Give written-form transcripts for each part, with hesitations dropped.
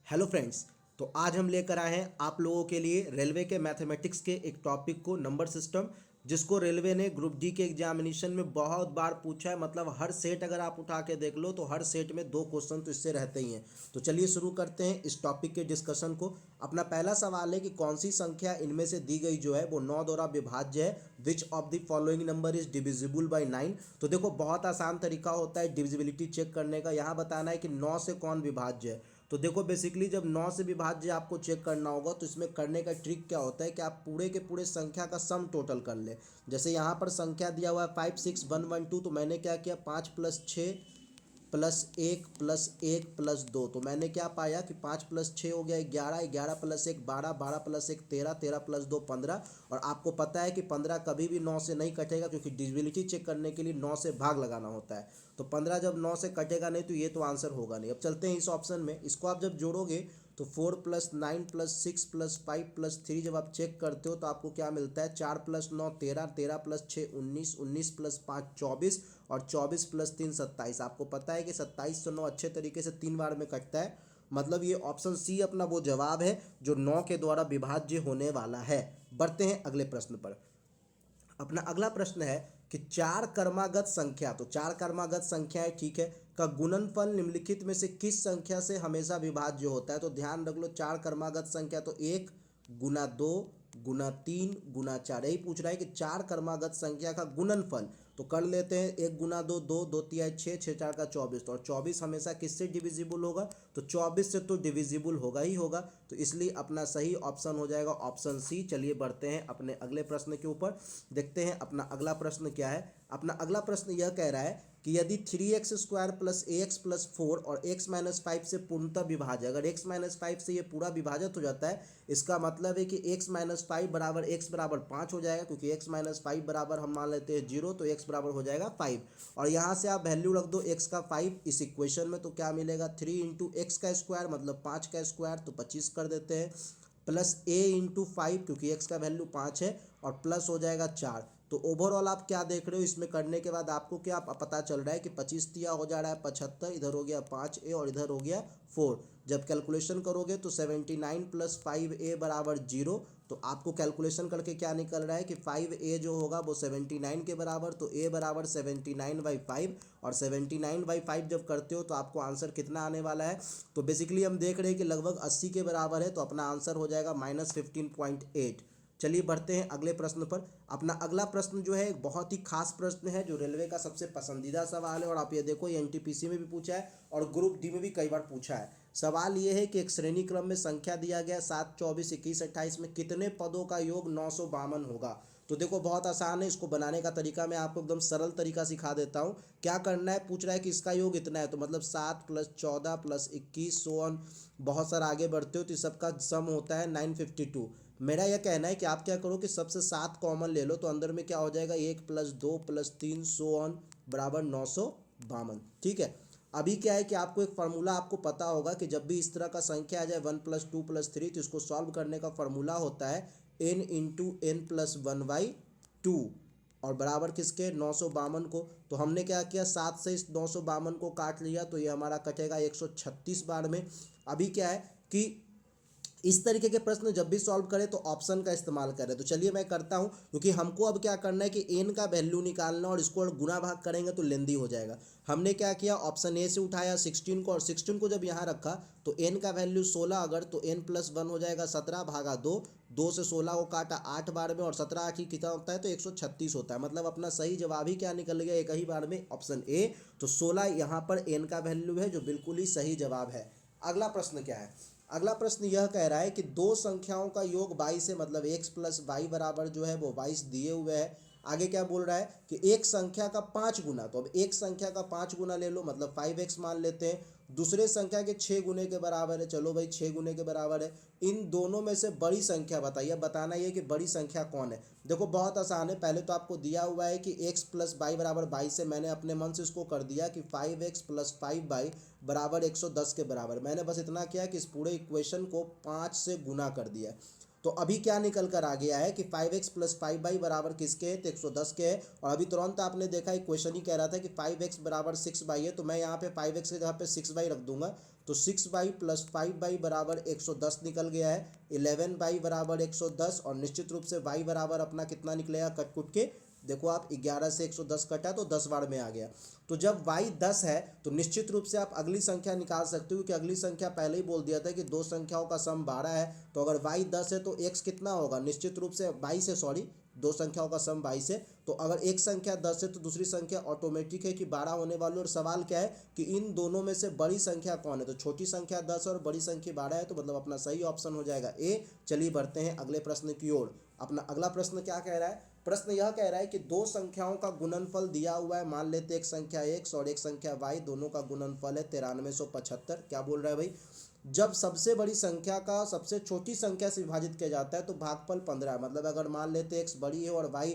Hello friends. तो आज हम लेकर आए हैं आप लोगों के लिए रेलवे के मैथमेटिक्स के एक टॉपिक को, नंबर सिस्टम, जिसको रेलवे ने ग्रुप डी के एग्जामिनेशन में बहुत बार पूछा है। मतलब हर सेट अगर आप उठा के देख लो तो हर सेट में 2 क्वेश्चन तो इससे रहते ही हैं। तो चलिए शुरू करते हैं इस टॉपिक के डिस्कशन को। अपना पहला सवाल है कि कौन सी संख्या इनमें से दी गई जो है वो 9 द्वारा विभाज्य है। Which of the following number is divisible by 9। तो देखो बहुत आसान तरीका होता है डिविजिबिलिटी चेक करने का। यहाँ बताना है कि 9 से कौन विभाज्य है। तो देखो बेसिकली जब 9 से विभाज्य आपको चेक करना होगा तो इसमें करने का ट्रिक क्या होता है कि आप पूरे के पूरे संख्या का सम टोटल कर ले। जैसे यहाँ पर संख्या दिया हुआ है 56112, तो मैंने क्या किया 5+6+1+1+2। तो मैंने क्या पाया कि 5+6 हो गया 11, 11+1 12, 12+1 13, 13+2 15। और आपको पता है कि 15 कभी भी 9 से नहीं कटेगा, क्योंकि डिविजिबिलिटी चेक करने के लिए 9 से भाग लगाना होता है। तो 15 जब 9 से कटेगा नहीं तो ये तो आंसर होगा नहीं। अब चलते हैं इस ऑप्शन में। इसको आप जब जोड़ोगे तो 4+9+6+5+3 जब आप चेक करते हो तो आपको क्या मिलता है 4+9 13, 13+6 19, 19+5 24 और 24+3 27। आपको पता है कि 27 से 9 अच्छे तरीके से 3 बार में कटता है। मतलब ये ऑप्शन सी अपना वो जवाब है जो 9 के द्वारा विभाज्य होने वाला है। बढ़ते हैं अगले प्रश्न पर। अपना अगला प्रश्न है कि चार कर्मागत संख्या, तो चार कर्मागत संख्याएं ठीक है, का गुणनफल निम्नलिखित में से किस संख्या से हमेशा विभाज्य होता है। तो ध्यान रख लो, चार कर्मागत संख्या तो 1 गुना 2 गुना 3 गुना 4, यही पूछ रहा है कि चार कर्मागत संख्या का गुणनफल। तो कर लेते हैं 1 गुना 2 2, 2 3 6, 6 4 का 24। तो और 24 हमेशा किससे डिविजिबल होगा, तो 24 से तो डिविजिबल होगा ही होगा। तो इसलिए अपना सही ऑप्शन हो जाएगा ऑप्शन सी। चलिए बढ़ते हैं अपने अगले प्रश्न के ऊपर। देखते हैं अपना अगला प्रश्न क्या है। अपना अगला प्रश्न यह कह रहा है कि यदि 3x² प्लस ax+4 और x-5 से पूर्णतः विभाज्य, अगर x-5 से ये पूरा विभाजित हो जाता है, इसका मतलब है कि x-5 बराबर x बराबर 5 हो जाएगा, क्योंकि x-5 बराबर हम मान लेते हैं 0, तो x बराबर हो जाएगा 5। और यहाँ से आप वैल्यू रख दो x का 5 इस इक्वेशन में, तो क्या मिलेगा 3 इंटू एक्स का स्क्वायर मतलब 5 का स्क्वायर, तो 25 कर देते हैं, प्लस a इंटू 5 क्योंकि x का वैल्यू 5 है, और प्लस हो जाएगा 4। तो ओवरऑल आप क्या देख रहे हो, इसमें करने के बाद आपको क्या पता चल रहा है कि 25 दिया हो जा रहा है 75, इधर हो गया 5a और इधर हो गया 4। जब कैलकुलेशन करोगे तो 79 प्लस 5a बराबर 0। तो आपको कैलकुलेशन करके क्या निकल रहा है कि 5a जो होगा वो 79 के बराबर, तो a बराबर 79/5। और 79/5 जब करते हो तो आपको आंसर कितना आने वाला है, तो बेसिकली हम देख रहे हैं कि लगभग 80 के बराबर है। तो अपना आंसर हो जाएगा -15.8। चलिए बढ़ते हैं अगले प्रश्न पर। अपना अगला प्रश्न जो है एक बहुत ही खास प्रश्न है, जो रेलवे का सबसे पसंदीदा सवाल है। और आप ये देखो ये एनटीपीसी में भी पूछा है और ग्रुप डी में भी कई बार पूछा है। सवाल ये है कि एक श्रेणी क्रम में संख्या दिया गया 7 24 21 28 में कितने पदों का योग 952 होगा। तो देखो बहुत आसान है, इसको बनाने का तरीका मैं आपको एकदम सरल तरीका सिखा देता हूँ। क्या करना है, पूछ रहा है कि इसका योग इतना है, तो मतलब 7 + 14 + 21 सो ऑन, बहुत सारा आगे बढ़ते हो तो इस सबका सम होता है 952। मेरा यह कहना है कि आप क्या करो कि सबसे 7 कॉमन ले लो, तो अंदर में क्या हो जाएगा 1 + 2 + 3 सो ऑन बराबर 952। ठीक है। अभी क्या है कि आपको एक फार्मूला आपको पता होगा कि जब भी इस तरह का संख्या आ जाए 1 + 2 + 3, तो इसको सॉल्व करने का फार्मूला होता है n इंटू n प्लस 1/2 और बराबर किसके 952 को। तो हमने क्या किया 7 से इस 952 को काट लिया, तो ये हमारा कटेगा 136 बार में। अभी क्या है कि इस तरीके के प्रश्न जब भी सॉल्व करें तो ऑप्शन का इस्तेमाल करें। तो चलिए मैं करता हूं, क्योंकि हमको अब क्या करना है कि एन का वैल्यू निकालना, और इसको गुना भाग करेंगे तो लेंदी हो जाएगा। हमने क्या किया ऑप्शन ए से उठाया 16 को, और 16 को जब यहाँ रखा तो एन का वैल्यू 16, अगर तो n + 1 हो जाएगा 17 भागा 2, 2 से 16 को काटा 8 बार में, और 17 8 ही कितना होता है तो 136 होता है। मतलब अपना सही जवाब ही क्या निकल गया एक ही बार में, ऑप्शन ए। तो 16 यहाँ पर एन का वैल्यू है, जो बिल्कुल ही सही जवाब है। अगला प्रश्न क्या है, अगला प्रश्न यह कह रहा है कि दो संख्याओं का योग 22 है, मतलब x + y बराबर जो है वो 22 दिए हुए है। आगे क्या बोल रहा है कि एक संख्या का 5 गुना, तो अब एक संख्या का 5 गुना ले लो मतलब 5x मान लेते हैं। दूसरे संख्या के 6 गुने के बराबर है, चलो भाई 6 गुने के बराबर है। इन दोनों में से बड़ी संख्या बताइए, बताना ये कि बड़ी संख्या कौन है। देखो बहुत आसान है, पहले तो आपको दिया हुआ है कि x + y बराबर 22 है। मैंने अपने मन से इसको कर दिया कि 5x + 5y बराबर 110 के बराबर। मैंने बस इतना किया कि इस पूरे इक्वेशन को 5 से गुना कर दिया। तो अभी क्या निकल कर आ गया है कि 5x + 5y बराबर किसके है, तो 110 के है। और अभी तुरंत आपने देखा इक्वेशन ही कह रहा था कि 5x बराबर 6y है, तो मैं यहाँ पे 5x के जगह पे 6y रख दूंगा। तो 6y प्लस 5y बराबर 110 निकल गया है। 11y बराबर 110 और निश्चित रूप से y बराबर अपना कितना निकलेगा कट कुट के देखो आप 11 से 110 कटा तो 10 बार में आ गया। तो जब y 10 है तो निश्चित रूप से आप अगली संख्या निकाल सकते हो, क्योंकि अगली संख्या पहले ही बोल दिया था कि दो संख्याओं का सम 12 है। तो अगर y 10 है तो x कितना होगा, निश्चित रूप से 22 से, सॉरी दो संख्याओं का सम 22 है। तो अगर एक संख्या 10 है तो दूसरी संख्या ऑटोमेटिक है कि 12 होने वाली। और सवाल क्या है कि इन दोनों में से बड़ी संख्या कौन है, तो छोटी संख्या 10 और बड़ी संख्या 12 है, तो मतलब अपना सही ऑप्शन हो जाएगा ए। चलिए बढ़ते हैं अगले प्रश्न की ओर। अपना अगला प्रश्न क्या कह रहा है, प्रश्न यह कह रहा है कि दो संख्याओं का गुणनफल दिया हुआ है। मान लेते एक संख्या x और एक संख्या y, दोनों का गुणनफल है 9375। क्या बोल रहा है भाई, जब सबसे बड़ी संख्या का सबसे छोटी संख्या से विभाजित किया जाता है तो भागफल 15 है। मतलब अगर मान लेते x बड़ी है और y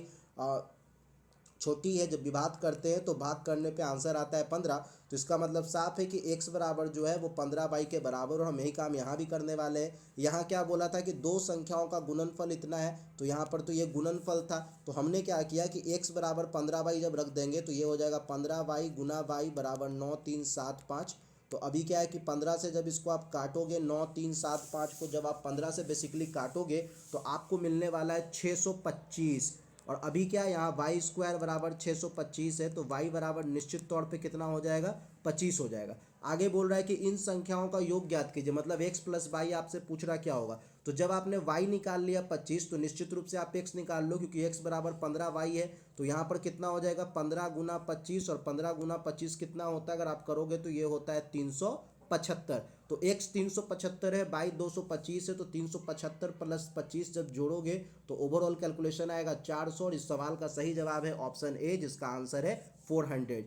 छोटी है, जब विभाग करते हैं तो भाग करने पे आंसर आता है 15। तो इसका मतलब साफ है कि x बराबर जो है वो 15y के बराबर, और हम यही काम यहाँ भी करने वाले हैं। यहाँ क्या बोला था कि दो संख्याओं का गुणनफल इतना है, तो यहाँ पर तो ये गुणनफल था। तो हमने क्या किया कि x बराबर 15y जब रख देंगे तो ये हो जाएगा 15y गुना y बराबर 9375। तो अभी क्या है कि 15 से जब इसको आप काटोगे 9375 को जब आप 15 से बेसिकली काटोगे तो आपको मिलने वाला है 625। और अभी क्या है यहाँ वाई स्क्वायर बराबर 625 है, तो वाई बराबर निश्चित तौर पे कितना हो जाएगा 25 हो जाएगा। आगे बोल रहा है कि इन संख्याओं का योग ज्ञात कीजिए, मतलब x प्लस वाई आपसे पूछ रहा क्या होगा। तो जब आपने y निकाल लिया 25 तो निश्चित रूप से आप x निकाल लो, क्योंकि x बराबर 15y है। तो यहाँ पर कितना हो जाएगा 15 गुना 25, और 15 गुना 25 कितना होता है अगर आप करोगे तो ये होता है 375। तो x 375 है, y 225 है, तो 375 प्लस 25 जब जोड़ोगे तो ओवरऑल कैलकुलेशन आएगा 400। और इस सवाल का सही जवाब है ऑप्शन ए, जिसका आंसर है 400।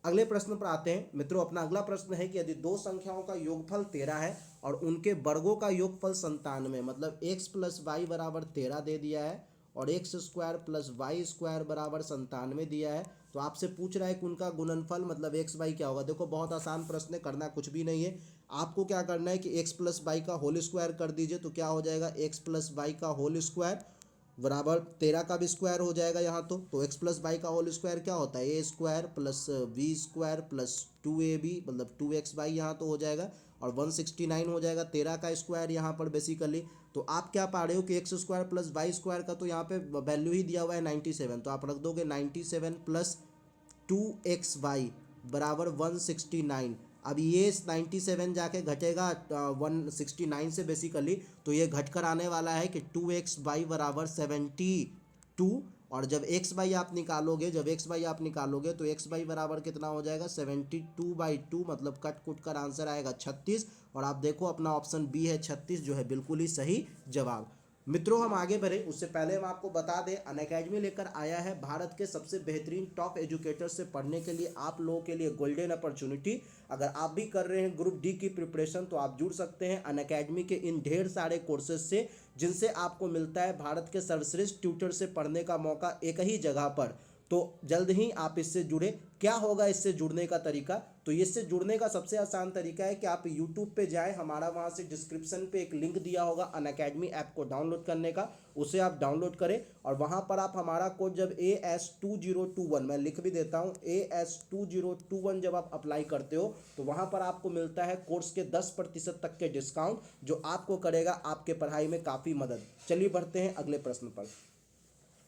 अगले प्रश्न पर आते हैं मित्रों। अपना अगला प्रश्न है कि यदि दो संख्याओं का योगफल 13 है और उनके वर्गों का योगफल 97, मतलब x प्लस वाई बराबर 13 दे दिया है और x square plus y square बराबर 97 दिया है, तो आपसे पूछ रहा है कि उनका गुणनफल मतलब एक्स वाई क्या होगा। देखो बहुत आसान प्रश्न है, करना कुछ भी नहीं है। आपको क्या करना है कि एक्स प्लस वाई का होल स्क्वायर कर दीजिए, तो क्या हो जाएगा एक्स प्लस वाई का होल स्क्वायर बराबर 13 का भी स्क्वायर हो जाएगा यहाँ। तो एक्स प्लस वाई का होल स्क्वायर क्या होता है, A square plus B square plus 2ab, मतलब 2xy यहाँ तो हो जाएगा। और 169 हो जाएगा 13 का स्क्वायर यहाँ पर बेसिकली। तो आप क्या पा रहे हो कि x square plus y square का तो यहाँ पे वैल्यू ही दिया हुआ है 97, तो आप रख दोगे 97 प्लस 2xy बराबर 169। अब ये 97 जाके घटेगा 169 से बेसिकली, तो ये घटकर आने वाला है कि 2xy बराबर 72। और जब एक्स बाई आप निकालोगे, तो एक्स बाई बराबर कितना हो जाएगा 72/2, मतलब कट कुट कर आंसर आएगा 36। और आप देखो अपना ऑप्शन बी है 36, जो है बिल्कुल ही सही जवाब। मित्रों हम आगे बढ़े उससे पहले हम आपको बता दें, अनअकैडमी लेकर आया है भारत के सबसे बेहतरीन टॉप एजुकेटर से पढ़ने के लिए आप लोगों के लिए गोल्डन अपॉर्चुनिटी। अगर आप भी कर रहे हैं ग्रुप डी की प्रिपरेशन तो आप जुड़ सकते हैं अनअकैडमी के इन ढेर सारे कोर्सेज से, जिनसे आपको मिलता है भारत के सर्वश्रेष्ठ ट्यूटर से पढ़ने का मौका एक ही जगह पर। तो जल्द ही आप इससे जुड़े। क्या होगा इससे जुड़ने का तरीका, तो इससे जुड़ने का सबसे आसान तरीका है कि आप YouTube पे जाएं, हमारा वहाँ से डिस्क्रिप्शन पे एक लिंक दिया होगा अनअकैडमी ऐप को डाउनलोड करने का, उसे आप डाउनलोड करें। और वहाँ पर आप हमारा कोड जब AS2021, मैं लिख भी देता हूँ, AS2021 जब आप अप्लाई करते हो तो वहाँ पर आपको मिलता है कोर्स के 10% तक के डिस्काउंट, जो आपको करेगा आपके पढ़ाई में काफ़ी मदद। चलिए बढ़ते हैं अगले प्रश्न पर।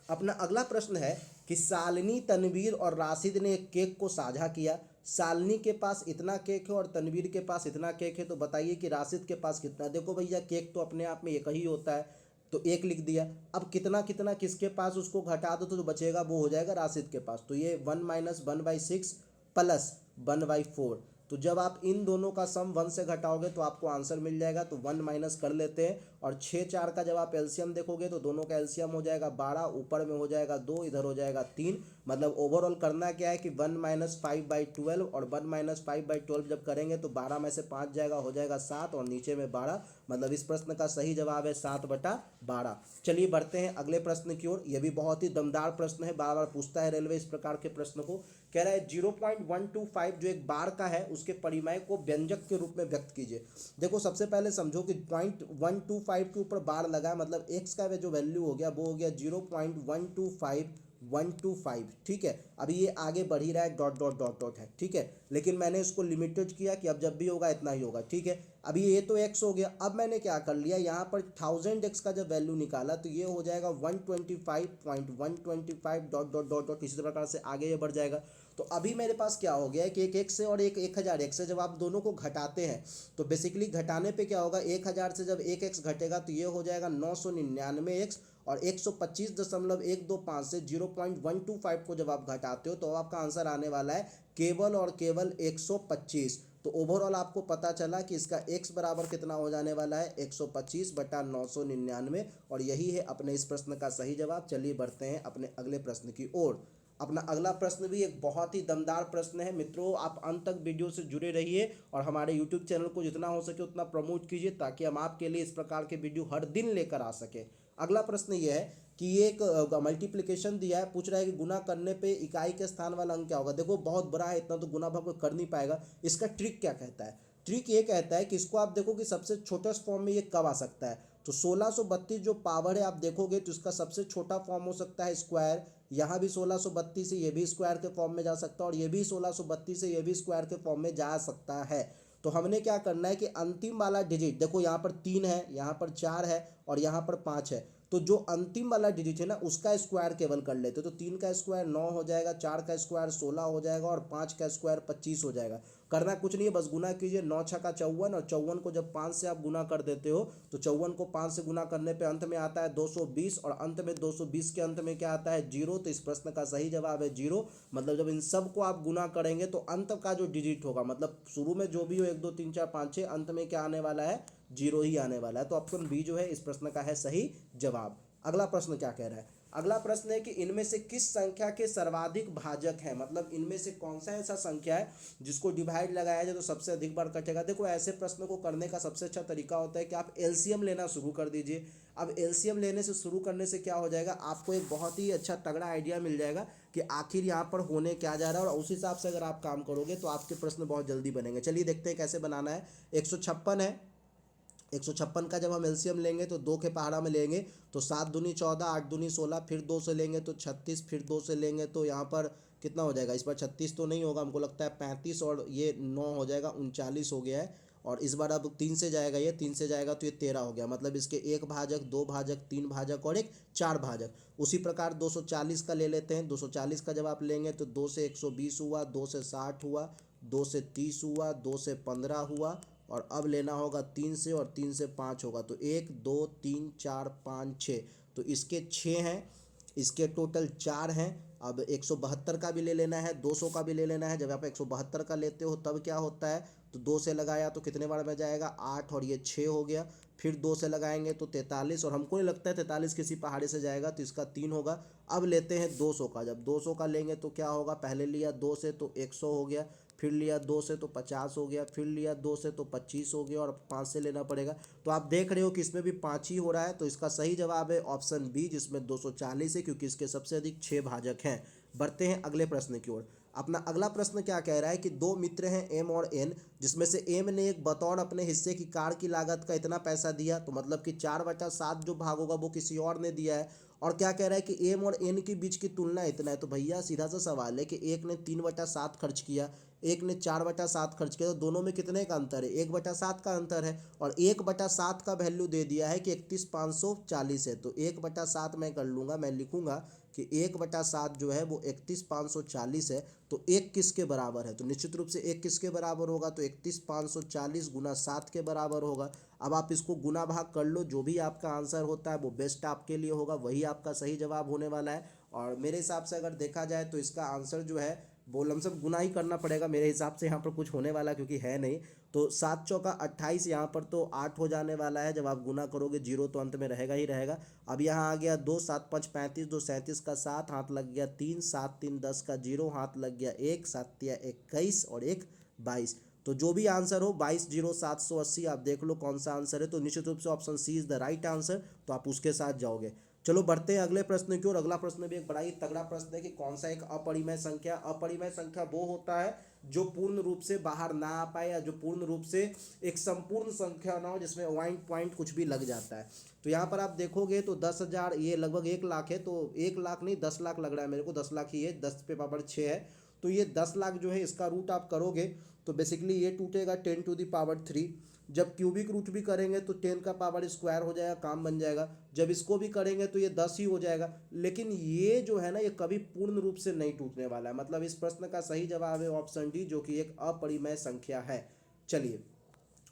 अपना अगला प्रश्न है कि शालिनी, तनवीर और राशिद ने एक केक को साझा किया। शालिनी के पास इतना केक है और तनवीर के पास इतना केक है, तो बताइए कि राशिद के पास कितना। देखो भैया केक तो अपने आप में एक ही होता है, तो एक लिख दिया। अब कितना कितना किसके पास उसको घटा दो तो जो बचेगा वो हो जाएगा राशिद के पास। तो ये 1 - 1/6 प्लस 1/4। तो जब आप इन दोनों का सम 1 से घटाओगे तो आपको आंसर मिल जाएगा। तो 1 माइनस कर लेते हैं, और 6 4 का जब आप एलसीएम देखोगे तो दोनों का एलसीएम हो जाएगा 12, ऊपर में हो जाएगा 2, इधर हो जाएगा 3। मतलब ओवरऑल करना क्या है कि 1 - 5/12, और 1 - 5/12 जब करेंगे तो 12 में से 5 जाएगा, हो जाएगा 7, और नीचे में 12। मतलब इस प्रश्न का सही जवाब है 7/12। चलिए बढ़ते हैं अगले प्रश्न की ओर। यह भी बहुत ही दमदार प्रश्न है, बार बार पूछता है रेलवे इस प्रकार के प्रश्न को। कह रहा है 0.125 जो एक बार का है उसके परिमेय को व्यंजक के रूप में व्यक्त कीजिए। देखो सबसे पहले समझो कि 0.125 के ऊपर बार लगा है, मतलब एक्स का जो वैल्यू हो गया वो हो गया 0.125 125, ठीक है। अभी ये आगे बढ़ ही रहा है, डॉट डॉट डॉट डॉट है, ठीक है, लेकिन मैंने इसको लिमिटेड किया कि अब जब भी होगा इतना ही होगा, ठीक है। अभी ये तो x हो गया, अब मैंने क्या कर लिया यहाँ पर 1000x का जब वैल्यू निकाला तो ये हो जाएगा 125.125 डॉट डॉट डॉट डॉट, इसी प्रकार से आगे ये बढ़ जाएगा। तो अभी मेरे पास क्या हो गया है कि एक x से और एक 1000x से जब आप दोनों को घटाते हैं तो बेसिकली घटाने पे क्या होगा, 1000 से जब एक x घटेगा तो ये हो जाएगा 999x, और 125.125 से 0.125 को जब आप घटाते हो तो आपका आंसर आने वाला है केवल और केवल 125। तो ओवरऑल आपको पता चला कि इसका x बराबर कितना हो जाने वाला है, 125/999, और यही है अपने इस प्रश्न का सही जवाब। चलिए बढ़ते हैं अपने अगले प्रश्न की ओर। अपना अगला प्रश्न भी एक बहुत ही दमदार प्रश्न है मित्रों, आप अंत तक वीडियो से जुड़े रहिए और हमारे यूट्यूब चैनल को जितना हो सके उतना प्रमोट कीजिए ताकि हम आपके लिए इस प्रकार के वीडियो हर दिन लेकर आ सके। अगला प्रश्न ये है कि ये एक मल्टीप्लिकेशन दिया है, पूछ रहा है कि गुना करने पे इकाई के स्थान वाला अंक क्या होगा। देखो बहुत बड़ा है, इतना तो गुना भाग कोई कर नहीं पाएगा। इसका ट्रिक क्या कहता है, ट्रिक ये कहता है कि इसको आप देखो कि सबसे छोटेस्ट फॉर्म में ये कब आ सकता है। तो 1632 जो पावर है आप देखोगे तो इसका सबसे छोटा फॉर्म हो सकता है स्क्वायर, यहाँ भी 1632 से ये भी स्क्वायर के फॉर्म में जा सकता है, और ये भी 1632 से ये भी स्क्वायर के फॉर्म में जा सकता है। तो हमने क्या करना है कि अंतिम वाला डिजिट, देखो यहाँ पर 3 है, यहाँ पर 4 है और यहाँ पर 5 है, तो जो अंतिम वाला डिजिट है ना उसका स्क्वायर केवल कर लेते। तो 3 का स्क्वायर 9 हो जाएगा, 4 का स्क्वायर 16 हो जाएगा और 5 का स्क्वायर 25 हो जाएगा। करना कुछ नहीं है, बस गुना कीजिए, 9 छक्का 54, और 54 को जब 5 से आप गुना कर देते हो तो 54 को 5 से गुना करने पे अंत में आता है 220, और अंत में 220 के अंत में क्या आता है, 0। तो इस प्रश्न का सही जवाब है 0। मतलब जब इन सब को आप गुना करेंगे तो अंत का जो डिजिट होगा, मतलब शुरू में जो भी हो 1 2 3 4 5 6, अंत में क्या आने वाला है, 0 ही आने वाला है। तो ऑप्शन बी जो है इस प्रश्न का है सही जवाब। अगला प्रश्न क्या कह रहा है, अगला प्रश्न है कि इनमें से किस संख्या के सर्वाधिक भाजक हैं, मतलब इनमें से कौन सा ऐसा संख्या है जिसको डिवाइड लगाया जाए तो सबसे अधिक बार कटेगा। देखो ऐसे प्रश्न को करने का सबसे अच्छा तरीका होता है कि आप एलसीएम लेना शुरू कर दीजिए। अब एलसीएम लेने से शुरू करने से क्या हो जाएगा, आपको एक बहुत ही अच्छा तगड़ा आइडिया मिल जाएगा कि आखिर यहाँ पर होने क्या जा रहा है, और उस हिसाब से अगर आप काम करोगे तो आपके प्रश्न बहुत जल्दी बनेंगे। चलिए देखते हैं कैसे बनाना है। 156 है, 156 का जब हम एलसीएम लेंगे तो 2 के पहाड़ा में लेंगे तो 7 दूनी 14, 8 दूनी 16, फिर 2 से लेंगे तो 36, फिर 2 से लेंगे तो यहाँ पर कितना हो जाएगा, इस बार 36 तो नहीं होगा, हमको लगता है 35, और ये 9 हो जाएगा, 39 हो गया है। और इस बार अब 3 से जाएगा, ये 3 से जाएगा तो ये 13 हो गया। मतलब इसके 1 भाजक, 2 भाजक, 3 भाजक और एक 4 भाजक। उसी प्रकार 240 का ले लेते हैं। 240 का जब आप लेंगे तो 2 से 120 हुआ, 2 से 60 हुआ, 2 से 30 हुआ, 2 से 15 हुआ, और अब लेना होगा 3 से, और 3 से 5 होगा तो 1 2 3 4 5 6, तो इसके 6 हैं, इसके टोटल 4 हैं। अब 172 का भी ले लेना है, 200 का भी ले लेना है। जब आप 172 का लेते हो तब क्या होता है, तो 2 से लगाया तो कितने बार में जाएगा, 8, और ये 6 हो गया। फिर 2 से लगाएंगे तो 43, और हमको नहीं लगता है 43 किसी पहाड़ी से जाएगा तो इसका 3 होगा। अब लेते हैं 200 का, जब 200 का लेंगे तो क्या होगा, पहले लिया 2 से तो 100 हो गया, फिर लिया 2 से तो 50 हो गया, फिर लिया 2 से तो 25 हो गया, और 5 से लेना पड़ेगा। तो आप देख रहे हो कि इसमें भी 5 ही हो रहा है। तो इसका सही जवाब है ऑप्शन बी, जिसमें 240 है, क्योंकि इसके सबसे अधिक 6 भाजक हैं। बढ़ते हैं अगले प्रश्न की ओर। अपना अगला प्रश्न क्या कह रहा है कि 2 मित्र हैं एम और एन, जिसमें से एम ने एक बतौर अपने हिस्से की कार की लागत का इतना पैसा दिया, तो मतलब कि 4/7 जो भाग होगा वो किसी और ने दिया है। और क्या कह रहा है कि एम और एन के बीच की तुलना इतना है। तो भैया सीधा सा सवाल है कि एक ने 3/7 खर्च किया, एक ने 4/7 खर्च किया, तो दोनों में कितने का अंतर है, 1/7 का अंतर है। और 1/7 का वैल्यू दे दिया है कि 31,540 है। तो 1/7 मैं कर लूँगा, मैं लिखूँगा कि 1/7 जो है वो 31,540 है। तो एक किसके बराबर है, तो निश्चित रूप से एक किसके बराबर होगा, तो 31,540 गुना 7 के बराबर होगा। अब आप इसको गुना भाग कर लो, जो भी आपका आंसर होता है वो बेस्ट आपके लिए होगा, वही आपका सही जवाब होने वाला है। और मेरे हिसाब से अगर देखा जाए तो इसका आंसर जो है वो लमसम गुना ही करना पड़ेगा मेरे हिसाब से, यहाँ पर कुछ होने वाला क्योंकि है नहीं। तो 7 चौका 28, यहाँ पर तो 8 हो जाने वाला है। जब आप गुना करोगे 0 तो अंत में रहेगा ही रहेगा। अब यहाँ आ गया 2, 7 5 35, 2 37 का 7, हाथ लग गया 3, 7 3 10 का 0, हाथ लग गया 1, 7 या 21 और 1 22। तो जो भी आंसर हो 22,0780, आप देख लो कौन सा आंसर है। तो निश्चित रूप से option C is the right answer, तो आप उसके साथ जाओगे। चलो बढ़ते हैं अगले प्रश्न की ओर। अगला प्रश्न भी एक बड़ा ही तगड़ा प्रश्न है कि कौन सा एक अपरिमेय संख्या। अपरिमेय संख्या वो होता है जो पूर्ण रूप से बाहर ना आ पाए या जो पूर्ण रूप से एक संपूर्ण संख्या ना हो जिसमें पॉइंट पॉइंट कुछ भी लग जाता है। तो यहाँ पर आप देखोगे तो 10,000 ये लगभग 1 लाख है, तो 1 लाख नहीं 10 लाख लग रहा है मेरे को, 10 लाख ही है, 10 पे पावर 6 है। तो ये 10 लाख जो है इसका रूट आप करोगे तो बेसिकली ये टूटेगा 10 टू द पावर 3। जब क्यूबिक रूट भी करेंगे तो 10 का पावर स्क्वायर हो जाएगा, काम बन जाएगा। जब इसको भी करेंगे तो ये 10 ही हो जाएगा। लेकिन ये जो है ना ये कभी पूर्ण रूप से नहीं टूटने वाला है। मतलब इस प्रश्न का सही जवाब है ऑप्शन डी, जो कि एक अपरिमेय संख्या है। चलिए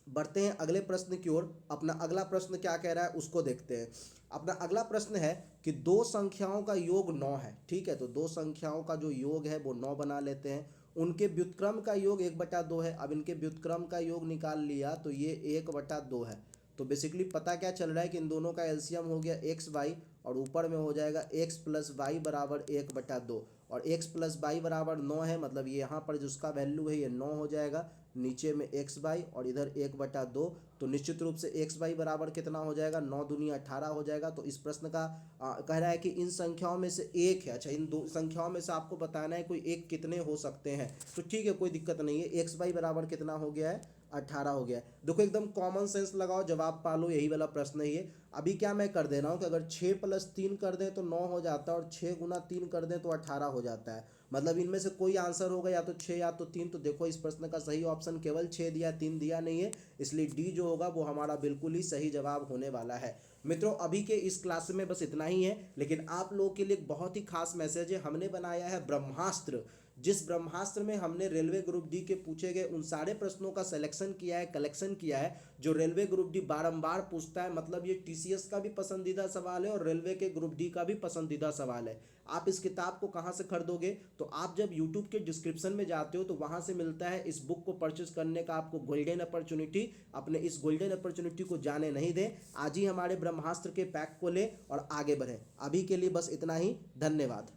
बढ़ते हैं अगले प्रश्न की ओर। अपना अगला प्रश्न क्या कह रहा है उसको देखते हैं। अपना अगला प्रश्न है कि दो संख्याओं का योग 9 है, ठीक है। तो दो संख्याओं का जो योग है वो 9 बना लेते हैं। उनके व्युत्क्रम का योग 1/2 है। अब इनके व्युत्क्रम का योग निकाल लिया तो ये 1/2 है। तो बेसिकली पता क्या चल रहा है कि इन दोनों का एलसीएम हो गया एक्स वाई, और ऊपर में हो जाएगा एक्स प्लस वाई बराबर 1/2। और एक्स प्लस वाई बराबर 9 है, मतलब ये यहाँ पर जिसका वैल्यू है ये 9 हो जाएगा। नीचे में एक्स वाई और इधर 1/2। तो निश्चित रूप से एक्स वाई बराबर कितना हो जाएगा, 9 दूनी 18 हो जाएगा। तो इस प्रश्न का कह रहा है कि इन संख्याओं में से एक है। अच्छा, इन दो संख्याओं में से आपको बताना है कोई एक कितने हो सकते हैं। तो ठीक है, कोई दिक्कत नहीं है। एक्स वाई बराबर कितना हो गया है, 18 हो गया है। देखो एकदम कॉमन सेंस लगाओ, जवाब पालो, यही वाला प्रश्न ही है। अभी क्या मैं कर दे रहा हूँ कि अगर 6 + 3 कर दें तो 9 हो जाता है, और 6 × 3 कर दें तो 18 हो जाता है। मतलब इनमें से कोई आंसर होगा, या तो 6 या तो 3। तो देखो इस प्रश्न का सही ऑप्शन केवल 6 दिया, 3 दिया नहीं है, इसलिए डी जो होगा वो हमारा बिल्कुल ही सही जवाब होने वाला है। मित्रों अभी के इस क्लास में बस इतना ही है, लेकिन आप लोगों के लिए एक बहुत ही खास मैसेज है। हमने बनाया है ब्रह्मास्त्र, जिस ब्रह्मास्त्र में हमने रेलवे ग्रुप डी के पूछे गए उन सारे प्रश्नों का सिलेक्शन किया है, कलेक्शन किया है, जो रेलवे ग्रुप डी बारंबार पूछता है। मतलब ये टीसीएस का भी पसंदीदा सवाल है और रेलवे के ग्रुप डी का भी पसंदीदा सवाल है। आप इस किताब को कहाँ से खरीदोगे, तो आप जब यूट्यूब के डिस्क्रिप्शन में जाते हो तो वहाँ से मिलता है। इस बुक को परचेज करने का आपको गोल्डन अपॉर्चुनिटी। अपने इस गोल्डन अपॉर्चुनिटी को जाने नहीं दें, आज ही हमारे ब्रह्मास्त्र के पैक को लें और आगे बढ़ें। अभी के लिए बस इतना ही, धन्यवाद।